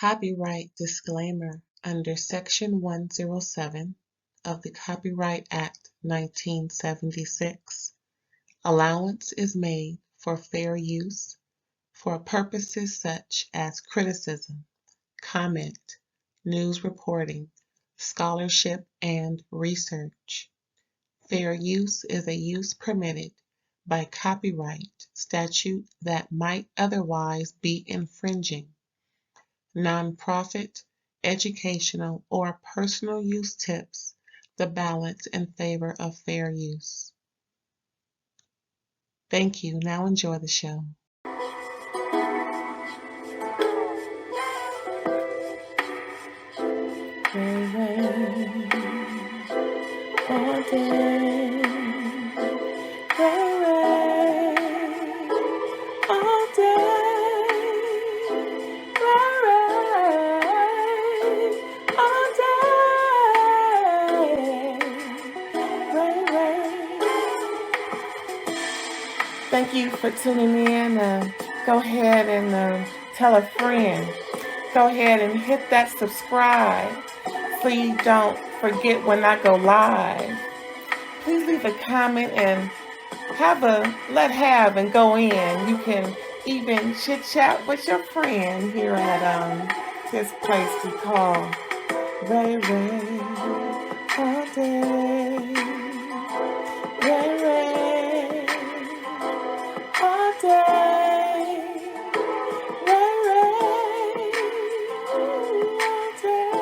Copyright disclaimer under Section 107 of the Copyright Act 1976. Allowance is made for fair use for purposes such as criticism, comment, news reporting, scholarship, and research. Fair use is a use permitted by copyright statute that might otherwise be infringing. Nonprofit, educational, or personal use tips the balance in favor of fair use. Thank you. Now enjoy the show. All day, all Thank you for tuning in. Go ahead and tell a friend. Go ahead and hit that subscribe so you don't forget when I go live. Please leave a comment and and go in. You can even chit chat with your friend here at this place we call Ray Ray all day. Ray Ray all day. Ray Ray all day.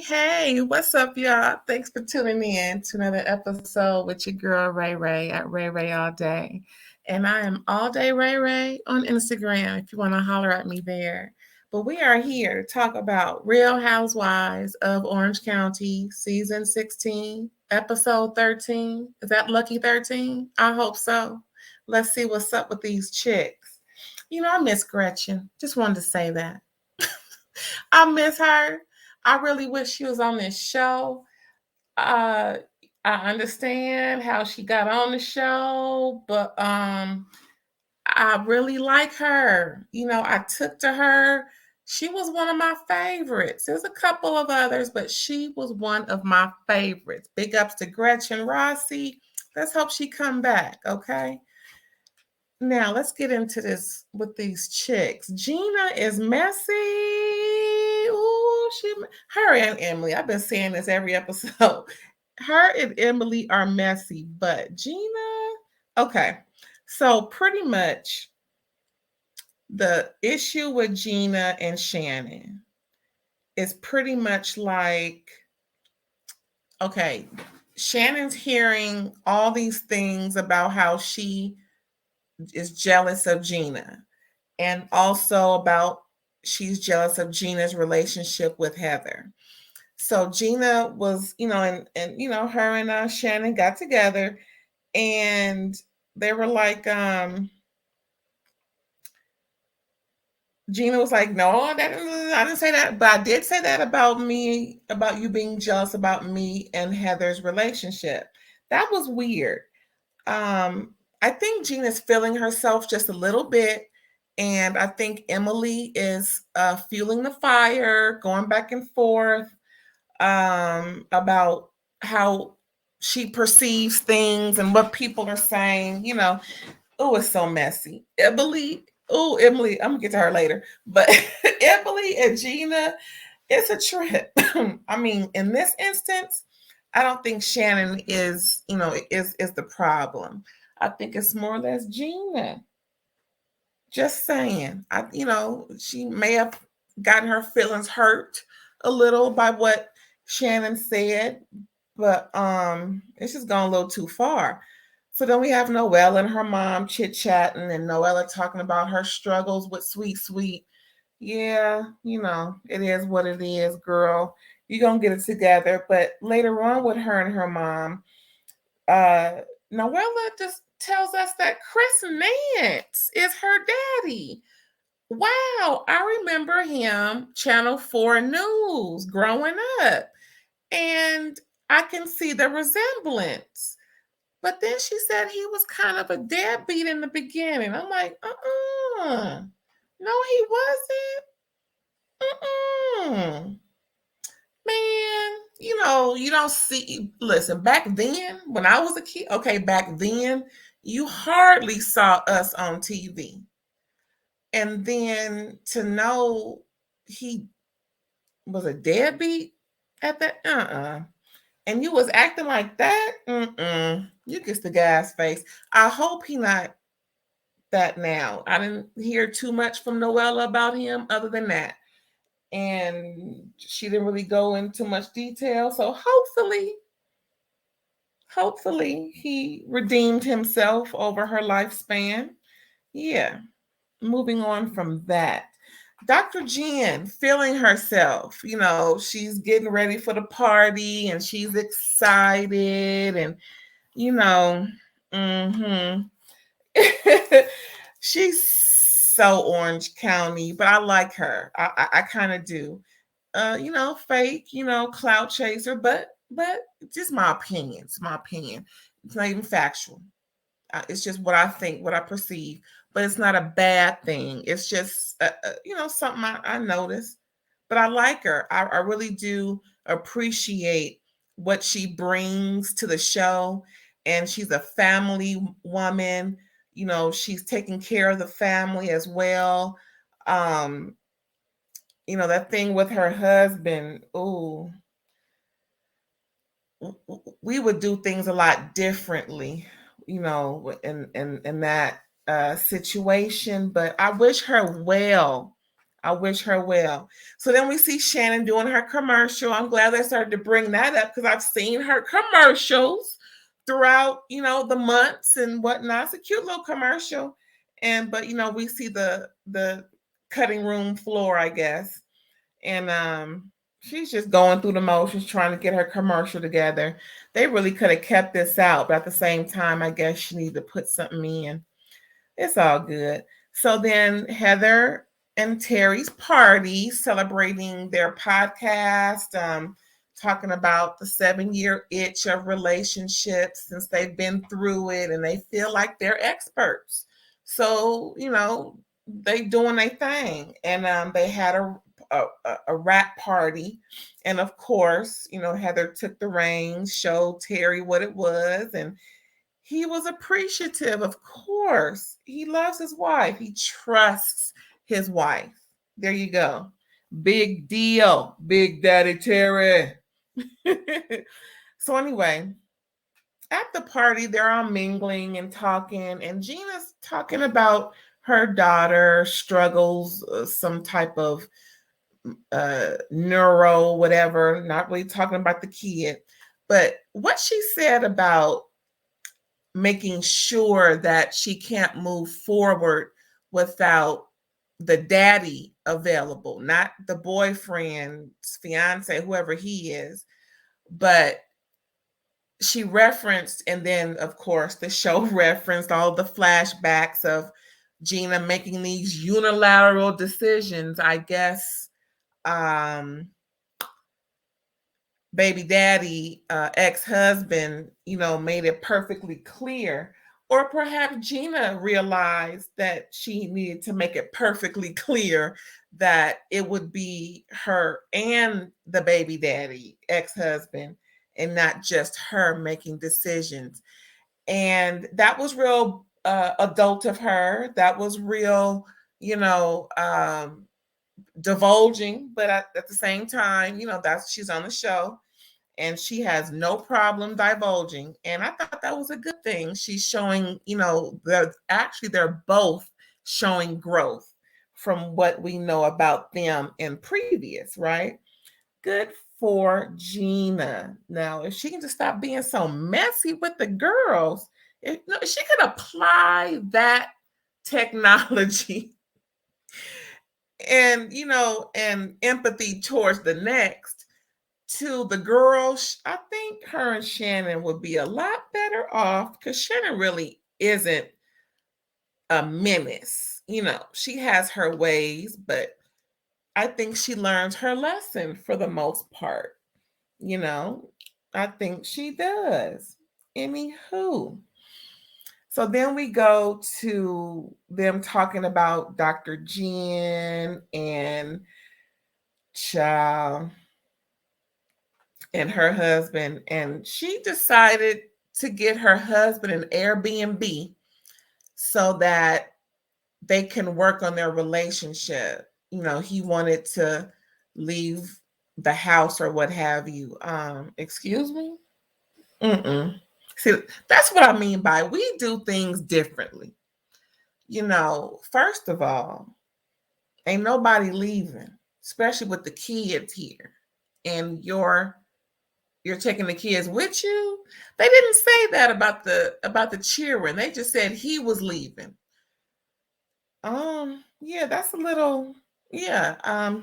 Hey, what's up, y'all? Thanks for tuning in to another episode with your girl Ray Ray at Ray Ray All Day. And I am All Day Ray Ray on Instagram if you want to holler at me there. But we are here to talk about Real Housewives of Orange County, Season 16, Episode 13. Is that Lucky 13? I hope so. Let's see what's up with these chicks. You know, I miss Gretchen. Just wanted to say that. I miss her. I really wish she was on this show. I understand how she got on the show, but I really like her. You know, I took to her. She was one of my favorites. There's a couple of others, but she was one of my favorites. Big ups to Gretchen Rossi. Let's hope she come back, okay? Now, let's get into this with these chicks. Gina is messy. Ooh, her and Emily. I've been saying this every episode. Her and Emily are messy, but Gina, okay. So pretty much the issue with Gina and Shannon is pretty much like, okay, Shannon's hearing all these things about how she is jealous of Gina, and also about she's jealous of Gina's relationship with Heather. So Gina was, and her and Shannon got together, and they were like, Gina was like, no, I didn't say that, but I did say that about you being jealous about me and Heather's relationship. That was weird. I think Gina's feeling herself just a little bit. And I think Emily is fueling the fire, going back and forth about how she perceives things and what people are saying. Oh, it's so messy. Emily, I'm going to get to her later. But Emily and Gina, it's a trip. I mean, in this instance, I don't think Shannon is the problem. I think it's more or less Gina. Just saying. She may have gotten her feelings hurt a little by what Shannon said, but it's just gone a little too far. So then we have Noelle and her mom chit-chatting, and Noella talking about her struggles with Sweet. Yeah, it is what it is, girl. You're going to get it together. But later on with her and her mom, Noella just tells us that Chris Nance is her daddy. Wow, I remember him, Channel 4 News, growing up. And I can see the resemblance. But then she said he was kind of a deadbeat in the beginning. I'm like, no, he wasn't. Man, you don't see. Listen, back then, when I was a kid, okay, back then, you hardly saw us on TV. And then to know he was a deadbeat at that, and you was acting like that, you kiss the guy's face. I hope he not that now. I didn't hear too much from Noella about him other than that. And she didn't really go into much detail. So hopefully he redeemed himself over her lifespan. Yeah. Moving on from that. Dr. Jen feeling herself, she's getting ready for the party and she's excited and you know, mm-hmm. She's so Orange County, but I like her. I kind of do. Fake, clout chaser, but just my opinion. It's my opinion. It's not even factual. It's just what I think, what I perceive, but it's not a bad thing. It's just something I noticed. But I like her. I really do appreciate what she brings to the show, and she's a family woman. She's taking care of the family as well. That thing with her husband. Ooh, we would do things a lot differently, in that situation. But I wish her well. I wish her well. So then we see Shannon doing her commercial. I'm glad they started to bring that up because I've seen her commercials throughout, the months and whatnot. It's a cute little commercial. But we see the cutting room floor, I guess. And she's just going through the motions trying to get her commercial together. They really could have kept this out, but at the same time, I guess she needed to put something in. It's all good. So then Heather and Terry's party celebrating their podcast, talking about the 7-year itch of relationships since they've been through it and they feel like they're experts. So, they doing their thing. And they had a rap party. And of course, Heather took the reins, showed Terry what it was, and he was appreciative. Of course, he loves his wife. He trusts his wife. There you go. Big deal, Big Daddy Terry. So anyway, at the party, they're all mingling and talking, and Gina's talking about her daughter struggles, some type of neuro, whatever, not really talking about the kid. But what she said about making sure that she can't move forward without the daddy available, not the boyfriend, fiance, whoever he is, but she referenced, and then of course the show referenced all the flashbacks of Gina making these unilateral decisions. I guess baby daddy, ex-husband, made it perfectly clear. Or perhaps Gina realized that she needed to make it perfectly clear that it would be her and the baby daddy, ex-husband, and not just her making decisions. And that was real adult of her. That was real, divulging, but at the same time, that's she's on the show and she has no problem divulging. And I thought that was a good thing. She's showing, they're both showing growth from what we know about them in previous, right? Good for Gina. Now, if she can just stop being so messy with the girls, if she could apply that technology and and empathy towards the next to the girls, I think her and Shannon would be a lot better off because Shannon really isn't a menace. She has her ways, but I think she learns her lesson for the most part. I think she does. Anywho. So then we go to them talking about Dr. Jen and Child and her husband. And she decided to get her husband an Airbnb so that they can work on their relationship. You know, he wanted to leave the house or what have you. Excuse me? Mm-mm. See, that's what I mean by we do things differently. You know, first of all, ain't nobody leaving, especially with the kids here. And you're taking the kids with you. They didn't say that about the children. They just said he was leaving. Yeah, that's a little yeah.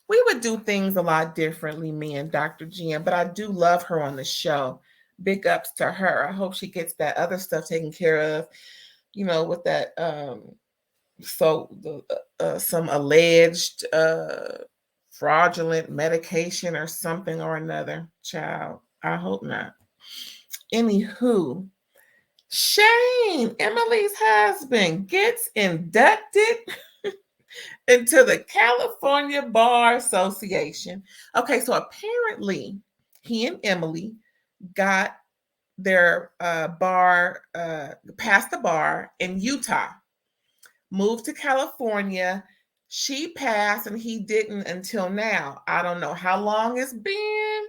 We would do things a lot differently, me and Dr. Jen, but I do love her on the show. Big ups to her. I hope she gets that other stuff taken care of, you know, with that so the some alleged fraudulent medication or something or another. Child, I hope not. Anywho, Shane, Emily's husband, gets inducted into the California Bar Association. Okay, so apparently he and Emily got their bar passed the bar in Utah, moved to California. She passed and he didn't until now. I don't know how long it's been,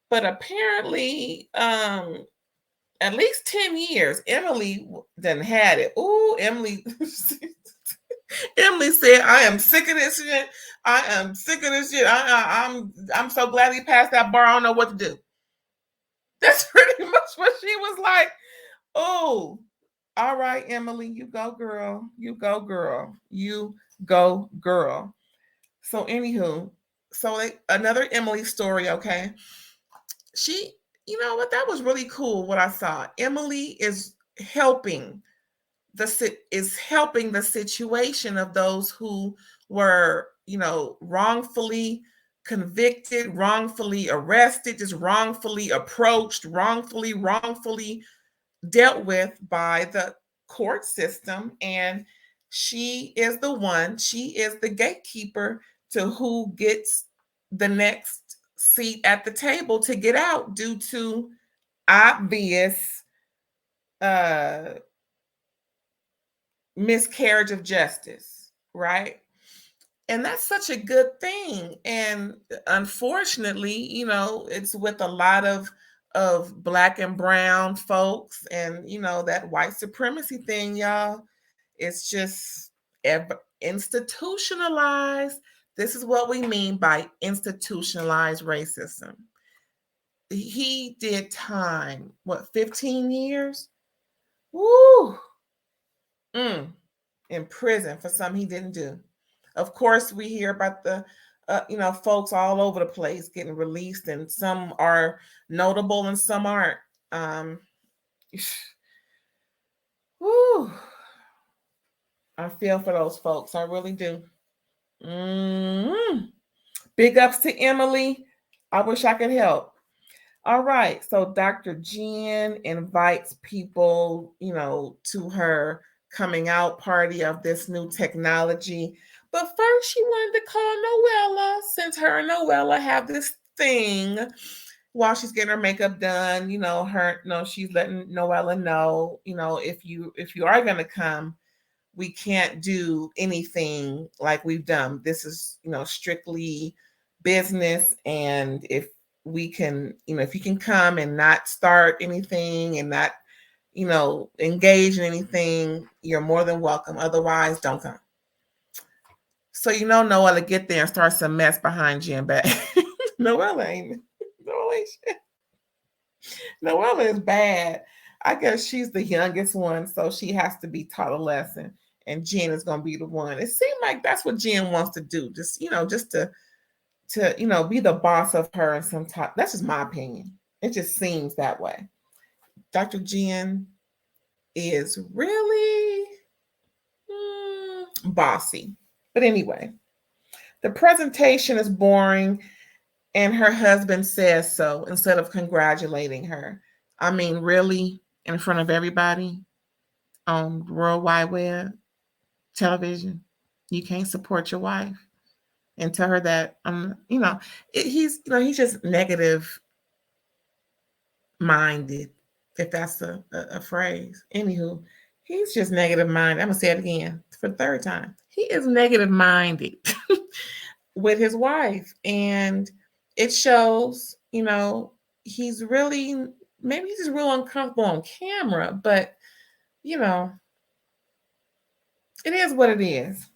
but apparently at least 10 years. Emily done had it. Ooh, Emily Emily said, I am sick of this shit. I am sick of this shit. I'm so glad he passed that bar. I don't know what to do. That's pretty much what she was like. Oh, all right, Emily, you go, girl. You go, girl. You go, girl. So, anywho, so another Emily story, okay? She, you know what? That was really cool what I saw. Emily is helping the situation of those who were, you know, wrongfully convicted, wrongfully arrested, just wrongfully approached, wrongfully dealt with by the court system. And she is the gatekeeper to who gets the next seat at the table to get out due to obvious uh miscarriage of justice, right? And that's such a good thing. And unfortunately, you know, it's with a lot of black and brown folks, and you know that white supremacy thing, y'all. It's just institutionalized. This is what we mean by institutionalized racism. He did time, what, 15 years? Woo! In prison for something he didn't do. Of course, we hear about the you know, folks all over the place getting released, and some are notable and some aren't. Whew, I feel for those folks. I really do. Big ups to Emily. I wish I could help. All right. So Dr. Jen invites people, you know, to her coming out party of this new technology. But first, she wanted to call Noella, since her and Noella have this thing while she's getting her makeup done. She's letting Noella know, you know, if you are gonna come, we can't do anything like we've done. This is, you know, strictly business. And if we can, you know, if you can come and not start anything and not, you know, engage in anything, you're more than welcome. Otherwise, don't come. So, you know, Noella get there and start some mess behind Jen back. Noella ain't shit. Noella is bad. I guess she's the youngest one, so she has to be taught a lesson. And Jen is gonna be the one. It seemed like that's what Jen wants to do. Just, you know, just to you know, be the boss of her and some type. That's just my opinion. It just seems that way. Dr. Jen is really bossy. But anyway, the presentation is boring, and her husband says so instead of congratulating her. I mean, really, in front of everybody on World Wide Web television, you can't support your wife and tell her that he's just negative minded, if that's a phrase. Anywho, he's just negative minded. I'm gonna say it again for the third time. He is negative minded with his wife, and it shows. He's really, maybe he's just real uncomfortable on camera, but you know, it is what it is.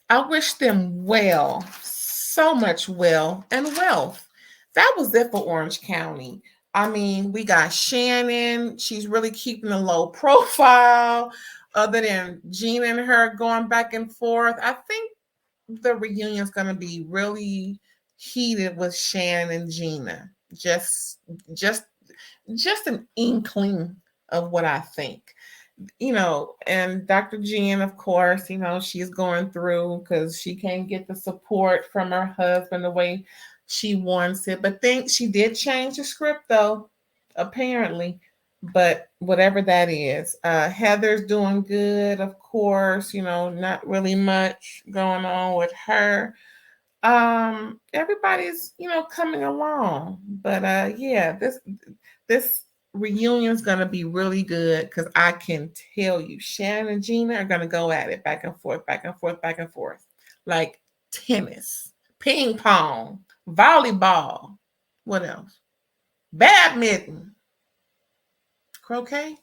I wish them well, so much well and wealth. That was it for Orange County. I mean, we got Shannon. She's really keeping a low profile, other than Gina and her going back and forth. I think the reunion's going to be really heated with Shannon and Gina. Just, just an inkling of what I think. And Dr. Jen, of course, she's going through because she can't get the support from her husband the way she wants it. But think she did change the script though, apparently. But whatever that is, Heather's doing good, of course. Not really much going on with her. Everybody's coming along, but yeah, this reunion's gonna be really good because I can tell you, Shannon and Gina are gonna go at it back and forth, back and forth, back and forth, like tennis, ping pong, volleyball. What else? Badminton, croquet.